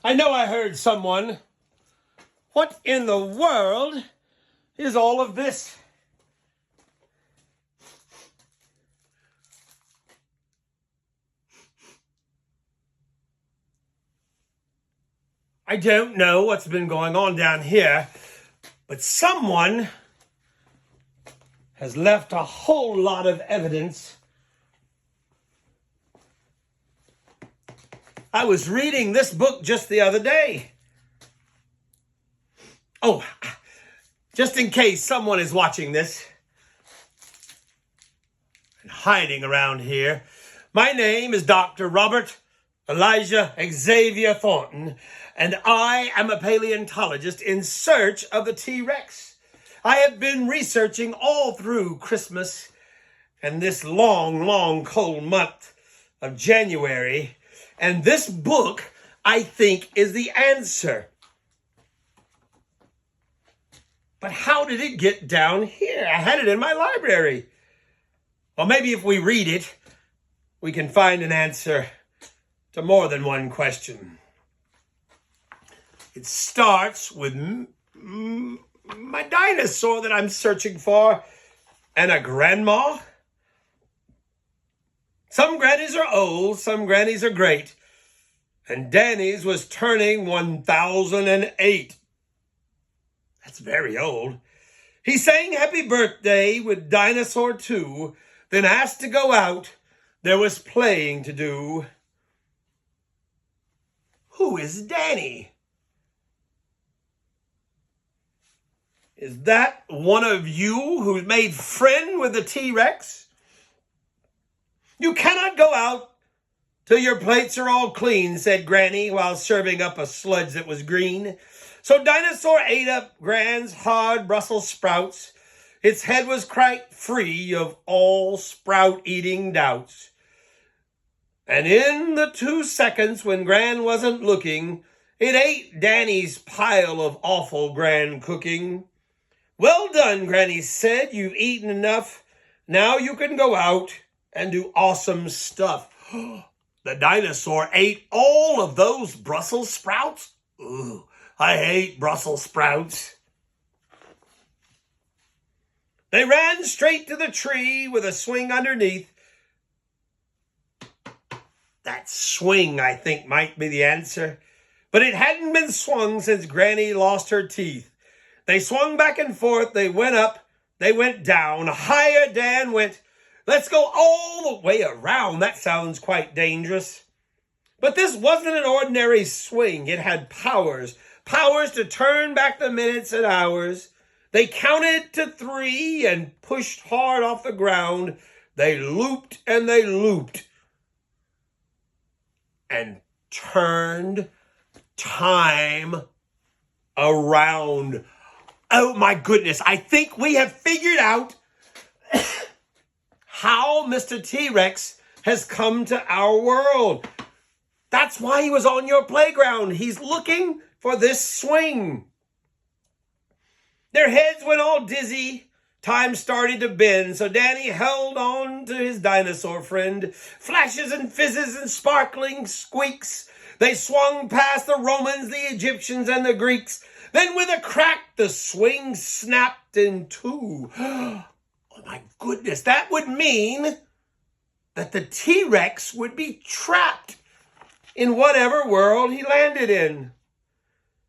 I know I heard someone. What in the world is all of this? I don't know what's been going on down here, but someone has left a whole lot of evidence. I was reading this book just the other day. Oh, just in case someone is watching this and hiding around here, my name is Dr. Robert Elijah Xavier Thornton, and I am a paleontologist in search of the T-Rex. I have been researching all through Christmas and this long, cold month of January, and this book, I think, is the answer. But how did it get down here? I had it in my library. Well, maybe if we read it, we can find an answer to more than one question. It starts with my dinosaur that I'm searching for and a grandma. Some grannies are old, some grannies are great. And Danny's was turning 1008. That's very old. He sang happy birthday with Dinosaur 2, then asked to go out. There was playing to do. Who is Danny? Is that one of you who's made friend with the T-Rex? You cannot go out till your plates are all clean, said Granny while serving up a sludge that was green. So Dinosaur ate up Gran's hard Brussels sprouts. Its head was quite free of all sprout-eating doubts. And in the 2 seconds when Gran wasn't looking, it ate Danny's pile of awful Gran cooking. Well done, Granny said. You've eaten enough. Now you can go out and do awesome stuff. The dinosaur ate all of those Brussels sprouts? Ooh, I hate Brussels sprouts. They ran straight to the tree with a swing underneath. That swing, I think, might be the answer. But it hadn't been swung since Granny lost her teeth. They swung back and forth. They went up. They went down. Higher Dan went. Let's go all the way around. That sounds quite dangerous. But this wasn't an ordinary swing. It had powers. Powers to turn back the minutes and hours. They counted to 3 and pushed hard off the ground. They looped and they looped. And turned time around. Oh my goodness, I think we have figured out how Mr. T-Rex has come to our world. That's why he was on your playground. He's looking for this swing. Their heads went all dizzy. Time started to bend, so Danny held on to his dinosaur friend. Flashes and fizzes and sparkling squeaks. They swung past the Romans, the Egyptians, and the Greeks. Then with a crack, the swing snapped in two. Oh my goodness, that would mean that the T-Rex would be trapped in whatever world he landed in.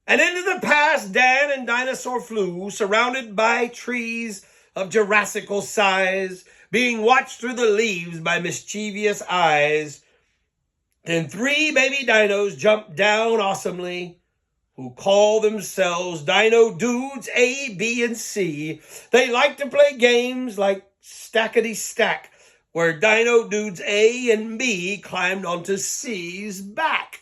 And into the past, Dan and Dinosaur flew, surrounded by trees of Jurassical size, being watched through the leaves by mischievous eyes. Then 3 baby dinos jumped down awesomely, who call themselves Dino Dudes A, B, and C. They like to play games like Stackety Stack, where Dino Dudes A and B climbed onto C's back.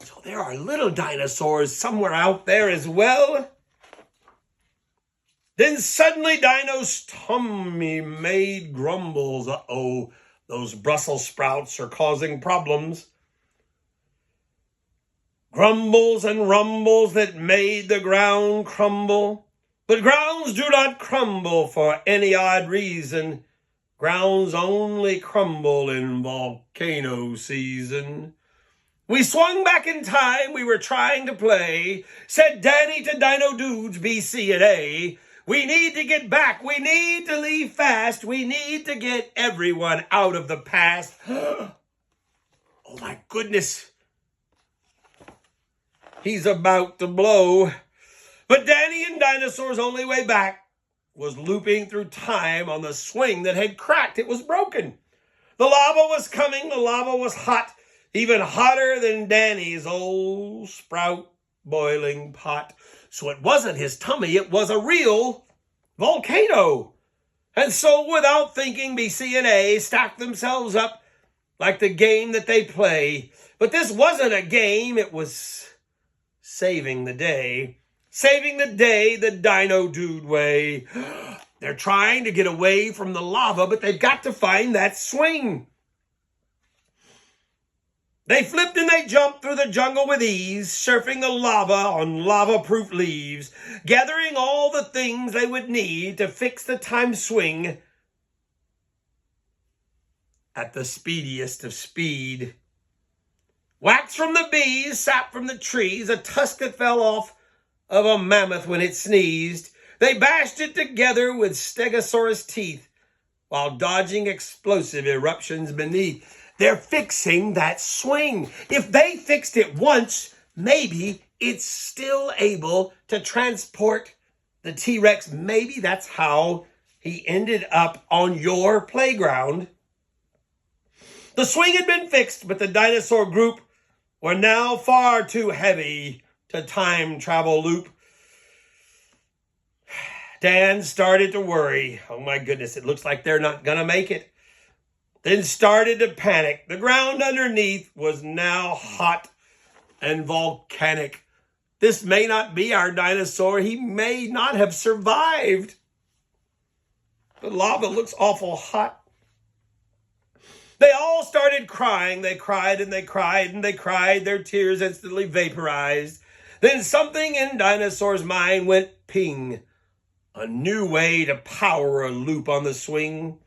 So there are little dinosaurs somewhere out there as well. Then suddenly Dino's tummy made grumbles. Uh-oh, those Brussels sprouts are causing problems. Grumbles and rumbles that made the ground crumble. But grounds do not crumble for any odd reason. Grounds only crumble in volcano season. We swung back in time, we were trying to play. Said Danny to Dino Dudes, B, C, and A. We need to get back, we need to leave fast. We need to get everyone out of the past. Oh my goodness. He's about to blow. But Danny and Dinosaur's only way back was looping through time on the swing that had cracked. It was broken. The lava was coming. The lava was hot, even hotter than Danny's old sprout boiling pot. So it wasn't his tummy. It was a real volcano. And so without thinking, BC and A stacked themselves up like the game that they play. But this wasn't a game. It was saving the day. Saving the day the Dino Dude way. They're trying to get away from the lava, but they've got to find that swing. They flipped and they jumped through the jungle with ease, surfing the lava on lava-proof leaves, gathering all the things they would need to fix the time swing at the speediest of speed. Wax from the bees, sap from the trees, a tusk that fell off of a mammoth when it sneezed. They bashed it together with stegosaurus teeth while dodging explosive eruptions beneath. They're fixing that swing. If they fixed it once, maybe it's still able to transport the T-Rex. Maybe that's how he ended up on your playground. The swing had been fixed, but the dinosaur group were now far too heavy to time travel loop. Dan started to worry. Oh my goodness, it looks like they're not going to make it. Then started to panic. The ground underneath was now hot and volcanic. This may not be our dinosaur. He may not have survived. The lava looks awful hot. They all started crying. They cried and they cried and they cried. Their tears instantly vaporized. Then something in Dinosaur's mind went ping. A new way to power a loop on the swing.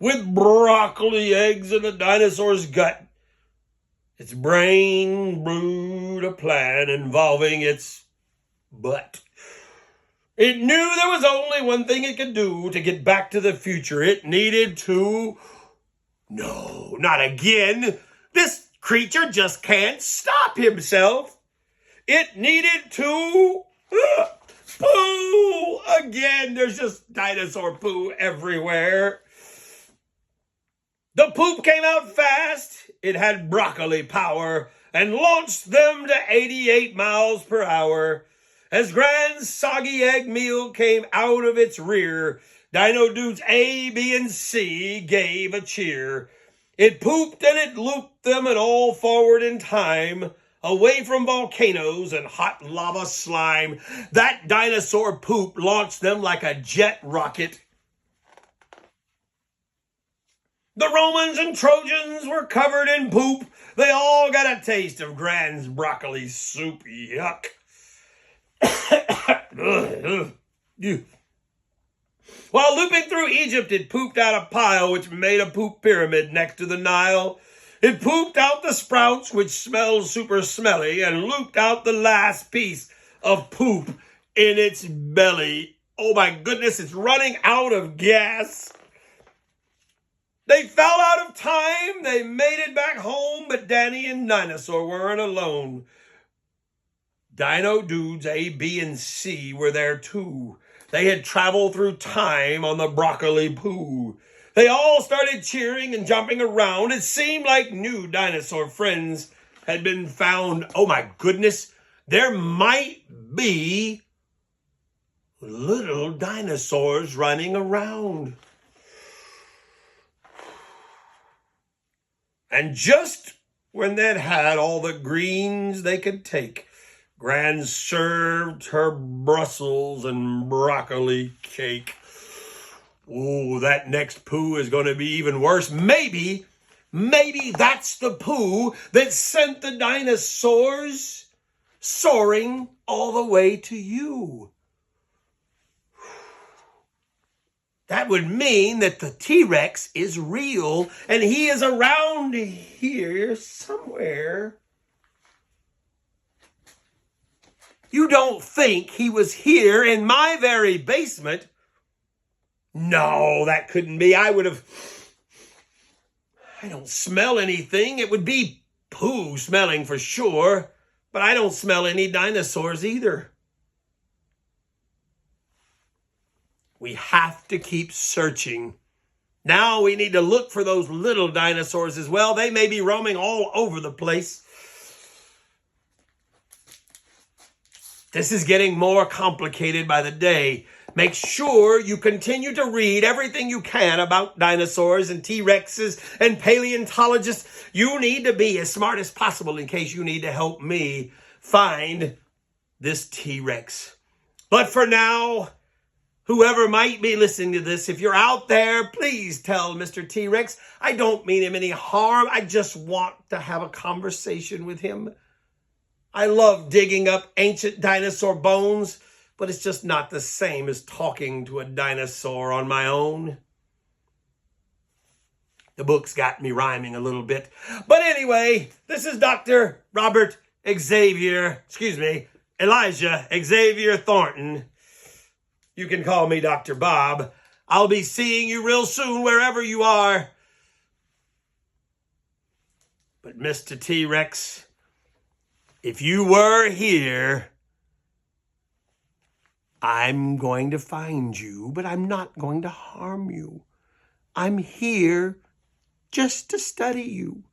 With broccoli eggs in the dinosaur's gut, its brain brewed a plan involving its butt. It knew there was only one thing it could do to get back to the future. It needed to... No, not again. This creature just can't stop himself. It needed to... Poo! Again, there's just dinosaur poo everywhere. The poop came out fast. It had broccoli power and launched them to 88 miles per hour. As Grand Soggy Egg Meal came out of its rear, Dino Dudes A, B, and C gave a cheer. It pooped and it looped them and all forward in time, away from volcanoes and hot lava slime. That dinosaur poop launched them like a jet rocket. The Romans and Trojans were covered in poop. They all got a taste of Grand's broccoli soup. Yuck. While looping through Egypt, it pooped out a pile which made a poop pyramid next to the Nile. It pooped out the sprouts, which smelled super smelly, and looped out the last piece of poop in its belly. Oh my goodness, it's running out of gas. They fell out of time. They made it back home, but Danny and Dinosaur weren't alone. Dino Dudes A, B, and C were there too. They had traveled through time on the broccoli poo. They all started cheering and jumping around. It seemed like new dinosaur friends had been found. Oh my goodness, there might be little dinosaurs running around. And just when they'd had all the greens they could take, Gran served her Brussels and broccoli cake. Oh, that next poo is going to be even worse. Maybe that's the poo that sent the dinosaurs soaring all the way to you. That would mean that the T-Rex is real and he is around here somewhere. You don't think he was here in my very basement? No, that couldn't be. I don't smell anything. It would be poo smelling for sure, but I don't smell any dinosaurs either. We have to keep searching. Now we need to look for those little dinosaurs as well. They may be roaming all over the place. This is getting more complicated by the day. Make sure you continue to read everything you can about dinosaurs and T-Rexes and paleontologists. You need to be as smart as possible in case you need to help me find this T-Rex. But for now, whoever might be listening to this, if you're out there, please tell Mr. T-Rex, I don't mean him any harm. I just want to have a conversation with him. I love digging up ancient dinosaur bones, but it's just not the same as talking to a dinosaur on my own. The book's got me rhyming a little bit. But anyway, this is Dr. Elijah Xavier Thornton. You can call me Dr. Bob. I'll be seeing you real soon wherever you are. But Mr. T-Rex, if you were here, I'm going to find you, but I'm not going to harm you. I'm here just to study you.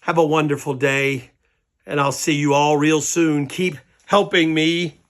Have a wonderful day, and I'll see you all real soon. Keep helping me.